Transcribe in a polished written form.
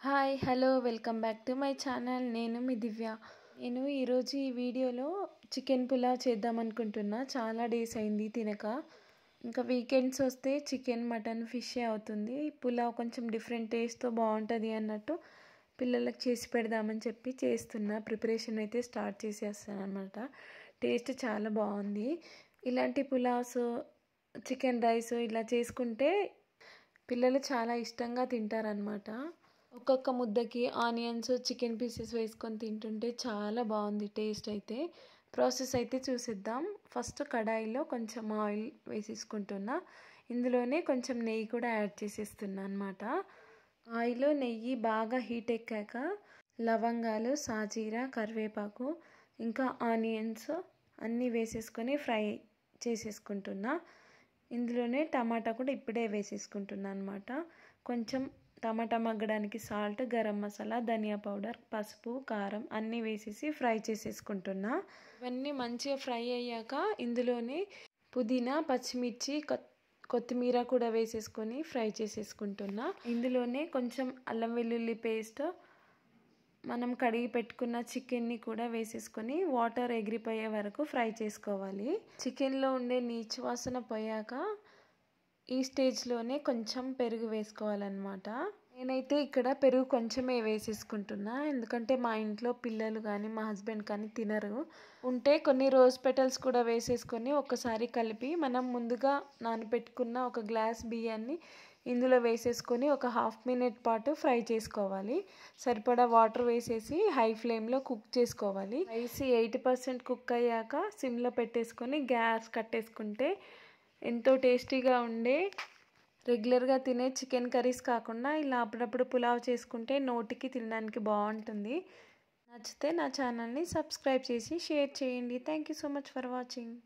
Hi hello welcome back to my channel. నేను మీ దివ్య. నేను ఈరోజు ఈ వీడియోలో చికెన్ పులావ్ చేద్దాం అనుకుంటున్నా. చాలా డేస్ అయింది తినక. ఇంకా వీకెండ్స్ వస్తే చికెన్ మటన్ ఫిషే అవుతుంది. పులావ్ కొంచెం డిఫరెంట్ టేస్ట్తో బాగుంటుంది అన్నట్టు పిల్లలకు చేసి పెడదామని చెప్పి చేస్తున్నా. ప్రిపరేషన్ అయితే స్టార్ట్ చేసేస్తాను అనమాట. టేస్ట్ చాలా బాగుంది. ఇలాంటి పులావ్స్ చికెన్ రైస్ ఇలా చేసుకుంటే పిల్లలు చాలా ఇష్టంగా తింటారనమాట. ఒక్కొక్క ముద్దకి ఆనియన్స్ చికెన్ పీసెస్ వేసుకొని తింటుంటే చాలా బాగుంది టేస్ట్ అయితే. ప్రాసెస్ అయితే చూసిద్దాం. ఫస్ట్ కడాయిలో కొంచెం ఆయిల్ వేసేసుకుంటున్నా. ఇందులోనే కొంచెం నెయ్యి కూడా యాడ్ చేసేస్తున్నా అనమాట. ఆయిల్ నెయ్యి బాగా హీట్ ఎక్కాక లవంగాలు, సాజీరా, కరివేపాకు ఇంకా ఆనియన్స్ అన్నీ వేసేసుకొని ఫ్రై చేసేసుకుంటున్నా. ఇందులోనే టమాటా కూడా ఇప్పుడే వేసేసుకుంటున్నా అనమాట. కొంచెం టమాటా మగ్గడానికి సాల్ట్, గరం మసాలా, ధనియా పౌడర్, పసుపు, కారం అన్నీ వేసేసి ఫ్రై చేసేసుకుంటున్నా. ఇవన్నీ మంచిగా ఫ్రై అయ్యాక ఇందులోనే పుదీనా, పచ్చిమిర్చి, కొత్తిమీర కూడా వేసేసుకొని ఫ్రై చేసేసుకుంటున్నా. ఇందులోనే కొంచెం అల్లం వెల్లుల్లి పేస్ట్, మనం కడిగి పెట్టుకున్న చికెన్ని కూడా వేసేసుకొని వాటర్ ఎగిరిపోయే వరకు ఫ్రై చేసుకోవాలి. చికెన్లో ఉండే నీచు వాసన పోయాక ఈ స్టేజ్లోనే కొంచెం పెరుగు వేసుకోవాలన్నమాట. నేనైతే ఇక్కడ పెరుగు కొంచెమే వేసేసుకుంటున్నా. ఎందుకంటే మా ఇంట్లో పిల్లలు కానీ మా హస్బెండ్ కానీ తినరు. ఉంటే కొన్ని రోజ్ పెటల్స్ కూడా వేసేసుకొని ఒకసారి కలిపి మనం ముందుగా నానబెట్టుకున్న ఒక గ్లాస్ బియ్యాన్ని ఇందులో వేసేసుకొని ఒక హాఫ్ మినిట్ పాటు ఫ్రై చేసుకోవాలి. సరిపడా వాటర్ వేసేసి హై ఫ్లేమ్లో కుక్ చేసుకోవాలి. రైస్ 80% కుక్ అయ్యాక సిమ్లో పెట్టేసుకొని గ్యాస్ కట్టేసుకుంటే ఎంతో టేస్టీగా ఉండే రెగ్యులర్గా తినే చికెన్ కర్రీస్ కాకుండా ఇలా అప్పుడప్పుడు పులావ్ చేసుకుంటే నోటికి తినడానికి బాగుంటుంది. నచ్చితే నా ఛానల్ని సబ్స్క్రైబ్ చేసి షేర్ చేయండి. Thank you so much for watching.